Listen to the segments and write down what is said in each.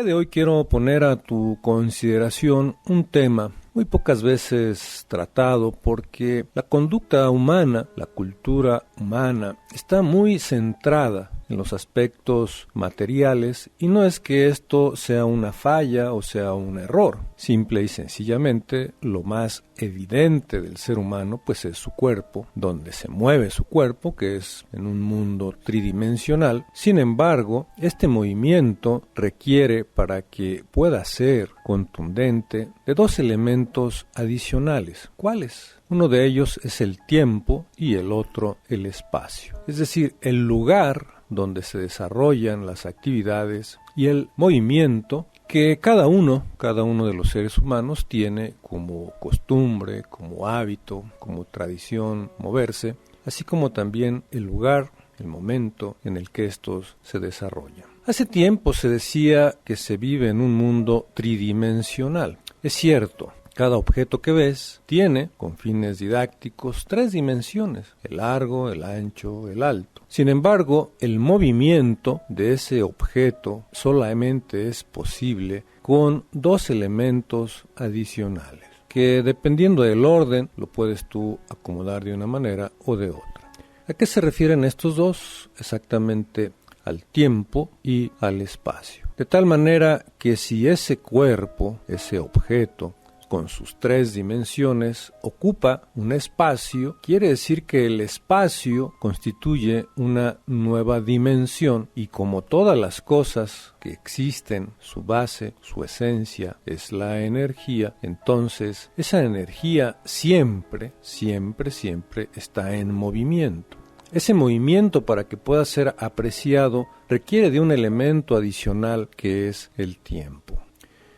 día de hoy quiero poner a tu consideración un tema muy pocas veces tratado porque la conducta humana, la cultura humana, está muy centrada en los aspectos materiales y no es que esto sea una falla o sea un error. Simple y sencillamente, lo más evidente del ser humano pues es su cuerpo, donde se mueve su cuerpo, que es en un mundo tridimensional. Sin embargo, este movimiento requiere, para que pueda ser contundente, de dos elementos adicionales. ¿Cuáles? Uno de ellos es el tiempo y el otro el espacio. Es decir, el lugar donde se desarrollan las actividades y el movimiento que cada uno de los seres humanos tiene como costumbre, como hábito, como tradición moverse, así como también el lugar, el momento en el que estos se desarrollan. Hace tiempo se decía que se vive en un mundo tridimensional. Es cierto. Cada objeto que ves tiene, con fines didácticos, 3 dimensiones: el largo, el ancho, el alto. Sin embargo, el movimiento de ese objeto solamente es posible con 2 elementos adicionales, que dependiendo del orden lo puedes tú acomodar de una manera o de otra. ¿A qué se refieren estos dos? Exactamente al tiempo y al espacio. De tal manera que si ese cuerpo, ese objeto, con sus 3 dimensiones, ocupa un espacio, quiere decir que el espacio constituye una nueva dimensión y como todas las cosas que existen, su base, su esencia es la energía, entonces esa energía siempre está en movimiento. Ese movimiento, para que pueda ser apreciado, requiere de un elemento adicional que es el tiempo.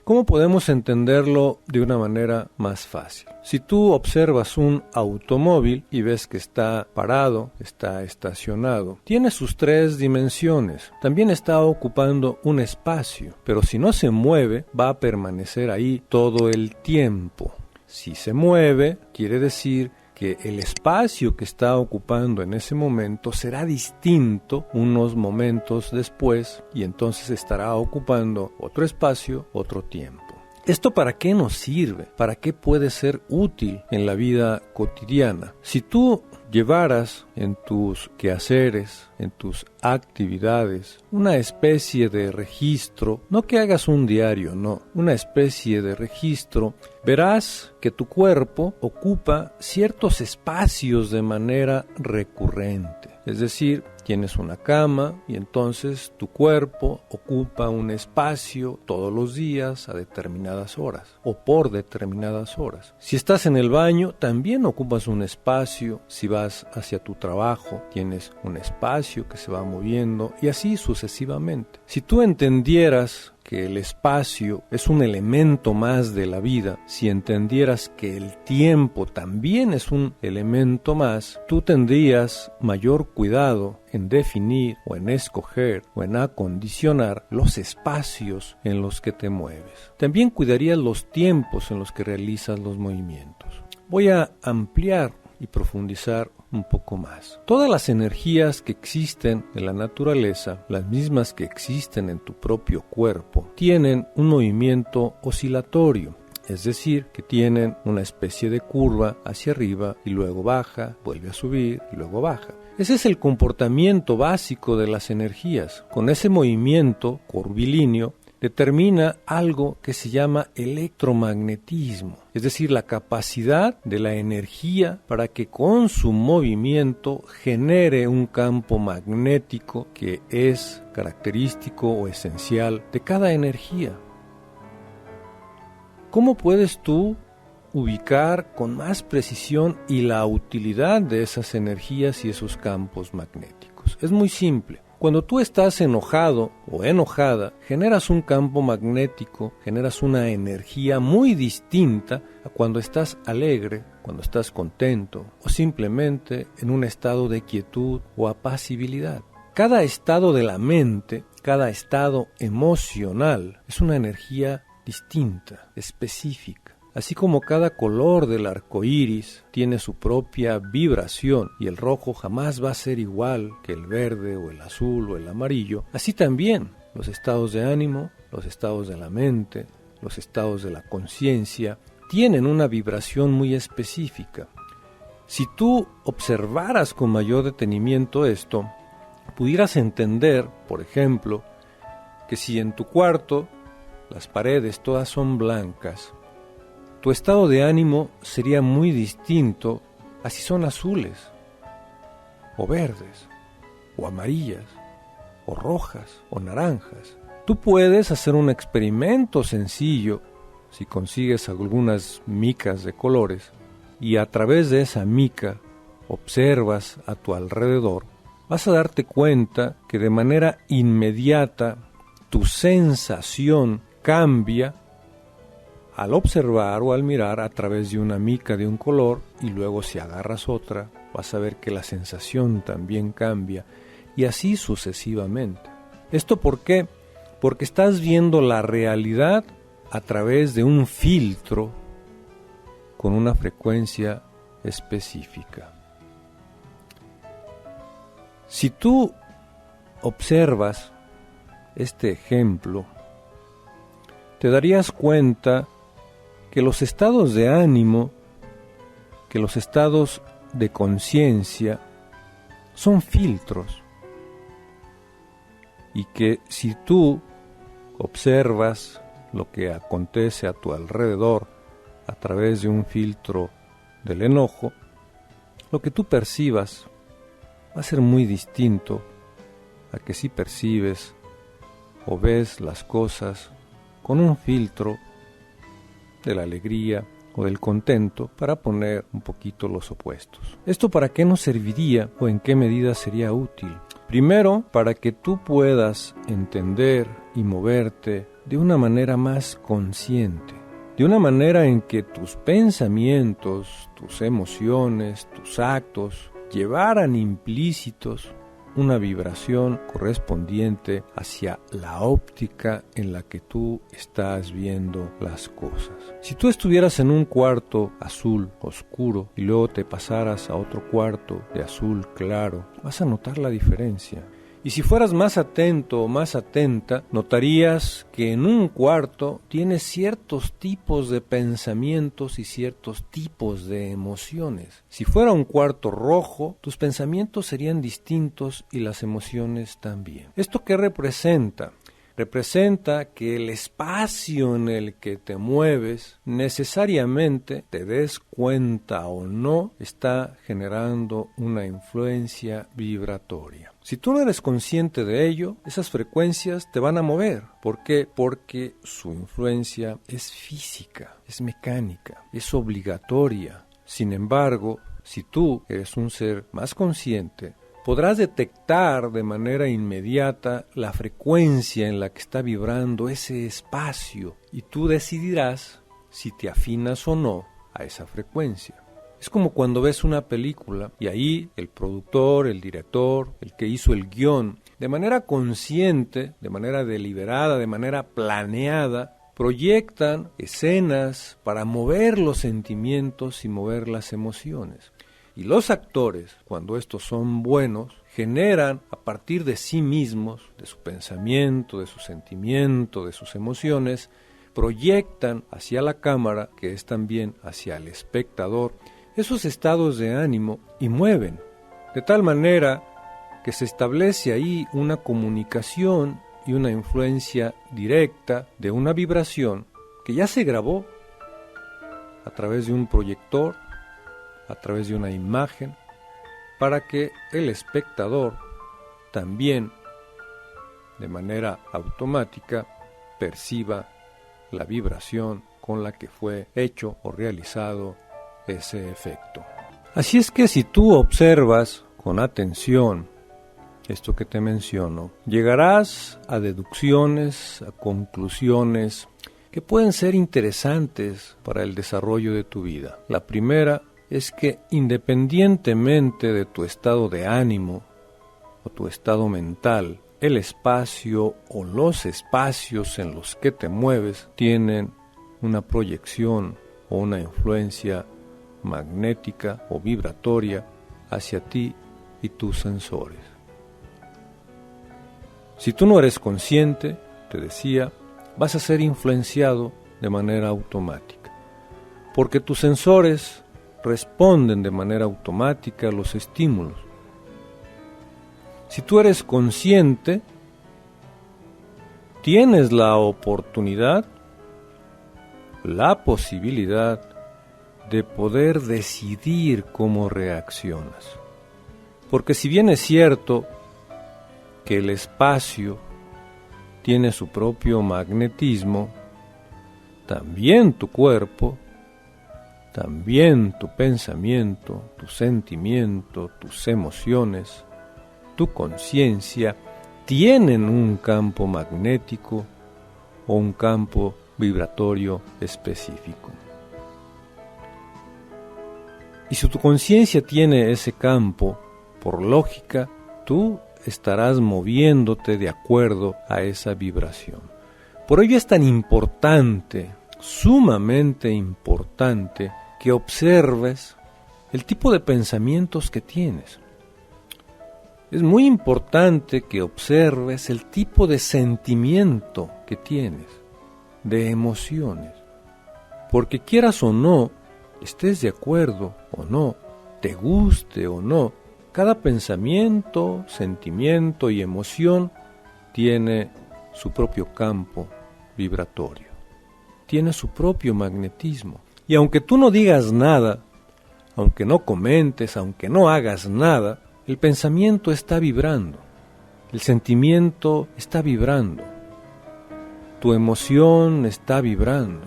¿Cómo podemos entenderlo de una manera más fácil? Si tú observas un automóvil y ves que está parado, está estacionado, tiene sus 3 dimensiones, también está ocupando un espacio, pero si no se mueve, va a permanecer ahí todo el tiempo. Si se mueve, quiere decir que el espacio que está ocupando en ese momento será distinto unos momentos después y entonces estará ocupando otro espacio, otro tiempo. ¿Esto para qué nos sirve? ¿Para qué puede ser útil en la vida cotidiana? Si tú llevaras en tus quehaceres, en tus actividades, una especie de registro, no que hagas un diario, no, una especie de registro, verás que tu cuerpo ocupa ciertos espacios de manera recurrente. Es decir, tienes una cama y entonces tu cuerpo ocupa un espacio todos los días a determinadas horas o por determinadas horas. Si estás en el baño, también ocupas un espacio. Si vas hacia tu trabajo, tienes un espacio que se va moviendo y así sucesivamente. Si tú entendieras que el espacio es un elemento más de la vida, si entendieras que el tiempo también es un elemento más, tú tendrías mayor cuidado en definir o en escoger o en acondicionar los espacios en los que te mueves. También cuidarías los tiempos en los que realizas los movimientos. Voy a ampliar y profundizar un poco más. Todas las energías que existen en la naturaleza, las mismas que existen en tu propio cuerpo, tienen un movimiento oscilatorio. Es decir, que tienen una especie de curva hacia arriba y luego baja, vuelve a subir y luego baja. Ese es el comportamiento básico de las energías. Con ese movimiento curvilíneo determina algo que se llama electromagnetismo, es decir, la capacidad de la energía para que con su movimiento genere un campo magnético que es característico o esencial de cada energía. ¿Cómo puedes tú ubicar con más precisión y la utilidad de esas energías y esos campos magnéticos? Es muy simple. Cuando tú estás enojado o enojada, generas un campo magnético, generas una energía muy distinta a cuando estás alegre, cuando estás contento o simplemente en un estado de quietud o apacibilidad. Cada estado de la mente, cada estado emocional es una energía distinta, específica. Así como cada color del arco iris tiene su propia vibración y el rojo jamás va a ser igual que el verde o el azul o el amarillo, así también los estados de ánimo, los estados de la mente, los estados de la conciencia, tienen una vibración muy específica. Si tú observaras con mayor detenimiento esto, pudieras entender, por ejemplo, que si en tu cuarto las paredes todas son blancas, tu estado de ánimo sería muy distinto a si son azules, o verdes, o amarillas, o rojas, o naranjas. Tú puedes hacer un experimento sencillo si consigues algunas micas de colores y a través de esa mica observas a tu alrededor, vas a darte cuenta que de manera inmediata tu sensación cambia al observar o al mirar a través de una mica de un color, y luego si agarras otra, vas a ver que la sensación también cambia, y así sucesivamente. ¿Esto por qué? Porque estás viendo la realidad a través de un filtro con una frecuencia específica. Si tú observas este ejemplo, te darías cuenta que los estados de ánimo, que los estados de conciencia son filtros, y que si tú observas lo que acontece a tu alrededor a través de un filtro del enojo, lo que tú percibas va a ser muy distinto a que si percibes o ves las cosas con un filtro de la alegría o del contento, para poner un poquito los opuestos. ¿Esto para qué nos serviría o en qué medida sería útil? Primero, para que tú puedas entender y moverte de una manera más consciente, de una manera en que tus pensamientos, tus emociones, tus actos llevaran implícitos una vibración correspondiente hacia la óptica en la que tú estás viendo las cosas. Si tú estuvieras en un cuarto azul oscuro y luego te pasaras a otro cuarto de azul claro, vas a notar la diferencia. Y si fueras más atento o más atenta, notarías que en un cuarto tienes ciertos tipos de pensamientos y ciertos tipos de emociones. Si fuera un cuarto rojo, tus pensamientos serían distintos y las emociones también. ¿Esto qué representa? Representa que el espacio en el que te mueves necesariamente, te des cuenta o no, está generando una influencia vibratoria. Si tú no eres consciente de ello, esas frecuencias te van a mover. ¿Por qué? Porque su influencia es física, es mecánica, es obligatoria. Sin embargo, si tú eres un ser más consciente, podrás detectar de manera inmediata la frecuencia en la que está vibrando ese espacio y tú decidirás si te afinas o no a esa frecuencia. Es como cuando ves una película y ahí el productor, el director, el que hizo el guión, de manera consciente, de manera deliberada, de manera planeada, proyectan escenas para mover los sentimientos y mover las emociones. Y los actores, cuando estos son buenos, generan a partir de sí mismos, de su pensamiento, de su sentimiento, de sus emociones, proyectan hacia la cámara, que es también hacia el espectador, esos estados de ánimo y mueven, de tal manera que se establece ahí una comunicación y una influencia directa de una vibración que ya se grabó a través de un proyector, a través de una imagen, para que el espectador también, de manera automática, perciba la vibración con la que fue hecho o realizado ese efecto. Así es que si tú observas con atención esto que te menciono, llegarás a deducciones, a conclusiones que pueden ser interesantes para el desarrollo de tu vida. La primera es que independientemente de tu estado de ánimo o tu estado mental, el espacio o los espacios en los que te mueves tienen una proyección o una influencia magnética o vibratoria hacia ti y tus sensores. Si tú no eres consciente, te decía, vas a ser influenciado de manera automática, porque tus sensores responden de manera automática a los estímulos. Si tú eres consciente, tienes la oportunidad, la posibilidad de poder decidir cómo reaccionas. Porque si bien es cierto que el espacio tiene su propio magnetismo, también tu cuerpo, también tu pensamiento, tu sentimiento, tus emociones, tu conciencia tienen un campo magnético o un campo vibratorio específico. Y si tu conciencia tiene ese campo, por lógica, tú estarás moviéndote de acuerdo a esa vibración. Por ello es tan importante, sumamente importante, que observes el tipo de pensamientos que tienes. Es muy importante que observes el tipo de sentimiento que tienes, de emociones, porque quieras o no, estés de acuerdo o no, te guste o no, cada pensamiento, sentimiento y emoción tiene su propio campo vibratorio, tiene su propio magnetismo. Y aunque tú no digas nada, aunque no comentes, aunque no hagas nada, el pensamiento está vibrando, el sentimiento está vibrando, tu emoción está vibrando,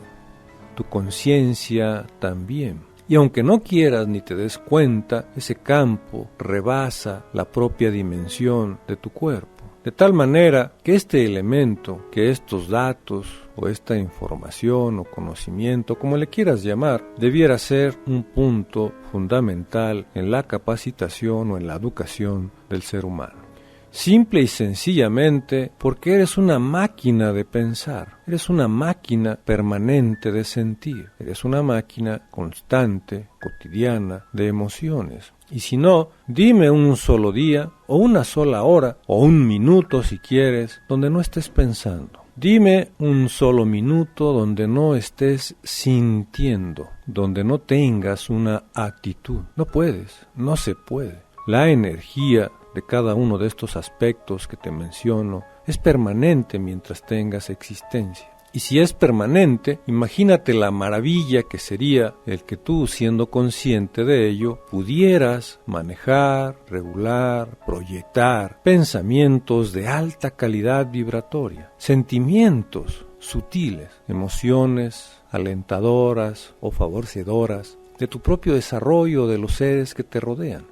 tu conciencia también. Y aunque no quieras ni te des cuenta, ese campo rebasa la propia dimensión de tu cuerpo. De tal manera que este elemento, que estos datos o esta información o conocimiento, como le quieras llamar, debiera ser un punto fundamental en la capacitación o en la educación del ser humano. Simple y sencillamente porque eres una máquina de pensar, eres una máquina permanente de sentir, eres una máquina constante, cotidiana, de emociones. Y si no, dime un solo día, o una sola hora, o un minuto si quieres, donde no estés pensando. Dime un solo minuto donde no estés sintiendo, donde no tengas una actitud. No puedes, no se puede. La energía de cada uno de estos aspectos que te menciono es permanente mientras tengas existencia. Y si es permanente, imagínate la maravilla que sería el que tú, siendo consciente de ello, pudieras manejar, regular, proyectar pensamientos de alta calidad vibratoria, sentimientos sutiles, emociones alentadoras o favorecedoras de tu propio desarrollo de los seres que te rodean.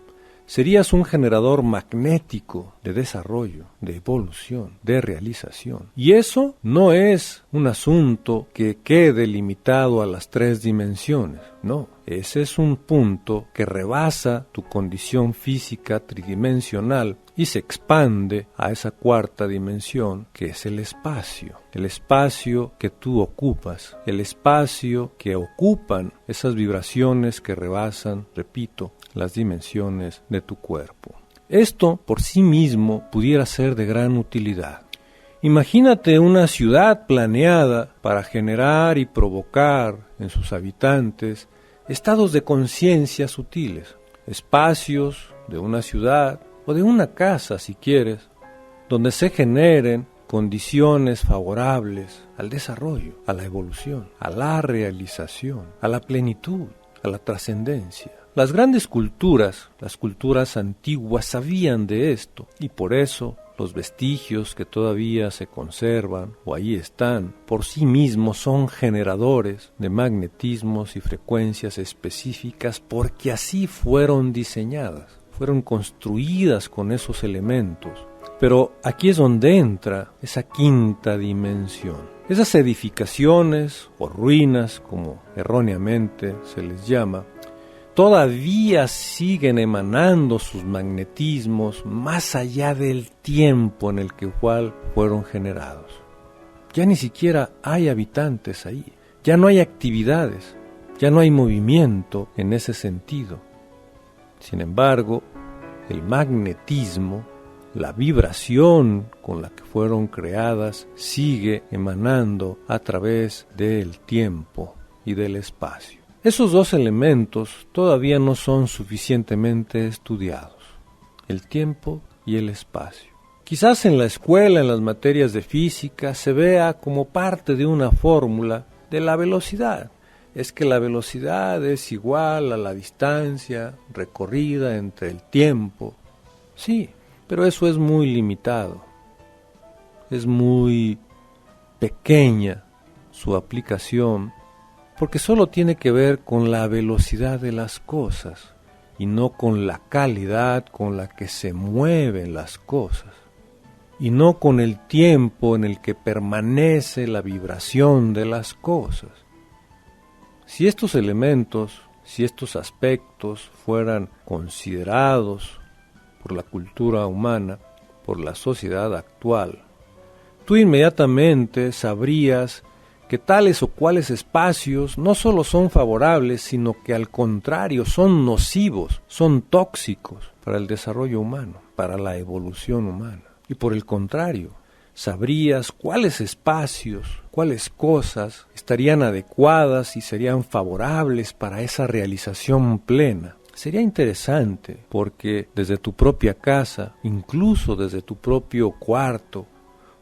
Serías un generador magnético de desarrollo, de evolución, de realización. Y eso no es un asunto que quede limitado a las 3 dimensiones, no. Ese es un punto que rebasa tu condición física tridimensional y se expande a esa 4ª dimensión que es el espacio que tú ocupas, el espacio que ocupan esas vibraciones que rebasan, repito, las dimensiones de tu cuerpo. Esto por sí mismo pudiera ser de gran utilidad. Imagínate una ciudad planeada para generar y provocar en sus habitantes estados de conciencia sutiles, espacios de una ciudad o de una casa si quieres, donde se generen condiciones favorables al desarrollo, a la evolución, a la realización, a la plenitud, a la trascendencia. Las grandes culturas, las culturas antiguas, sabían de esto y por eso los vestigios que todavía se conservan o ahí están, por sí mismos son generadores de magnetismos y frecuencias específicas porque así fueron diseñadas, fueron construidas con esos elementos. Pero aquí es donde entra esa 5ª dimensión. Esas edificaciones o ruinas, como erróneamente se les llama, todavía siguen emanando sus magnetismos más allá del tiempo en el cual fueron generados. Ya ni siquiera hay habitantes ahí, ya no hay actividades, ya no hay movimiento en ese sentido. Sin embargo, el magnetismo la vibración con la que fueron creadas sigue emanando a través del tiempo y del espacio. Esos dos elementos todavía no son suficientemente estudiados, el tiempo y el espacio. Quizás en la escuela, en las materias de física, se vea como parte de una fórmula de la velocidad. Es que la velocidad es igual a la distancia recorrida entre el tiempo. Sí, pero eso es muy limitado. Es muy pequeña su aplicación, porque solo tiene que ver con la velocidad de las cosas y no con la calidad con la que se mueven las cosas, y no con el tiempo en el que permanece la vibración de las cosas. Si estos elementos, si estos aspectos fueran considerados por la cultura humana, por la sociedad actual, tú inmediatamente sabrías que tales o cuales espacios no solo son favorables, sino que al contrario son nocivos, son tóxicos para el desarrollo humano, para la evolución humana. Y por el contrario, sabrías cuáles espacios, cuáles cosas estarían adecuadas y serían favorables para esa realización plena. Sería interesante porque desde tu propia casa, incluso desde tu propio cuarto,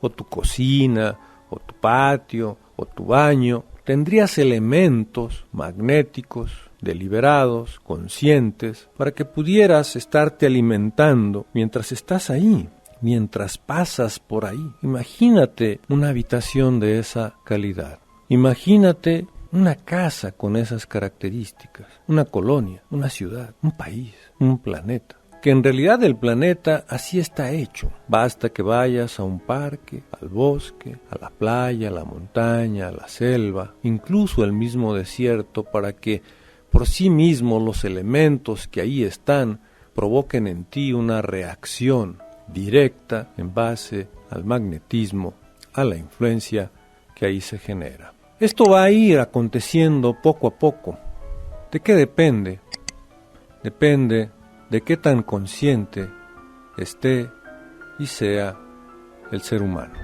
o tu cocina, o tu patio, o tu baño, tendrías elementos magnéticos, deliberados, conscientes, para que pudieras estarte alimentando mientras estás ahí, mientras pasas por ahí. Imagínate una habitación de esa calidad. Imagínate una casa con esas características, una colonia, una ciudad, un país, un planeta. Que en realidad el planeta así está hecho. Basta que vayas a un parque, al bosque, a la playa, a la montaña, a la selva, incluso el mismo desierto, para que por sí mismo los elementos que ahí están provoquen en ti una reacción directa en base al magnetismo, a la influencia que ahí se genera. Esto va a ir aconteciendo poco a poco. ¿De qué depende? Depende de qué tan consciente esté y sea el ser humano.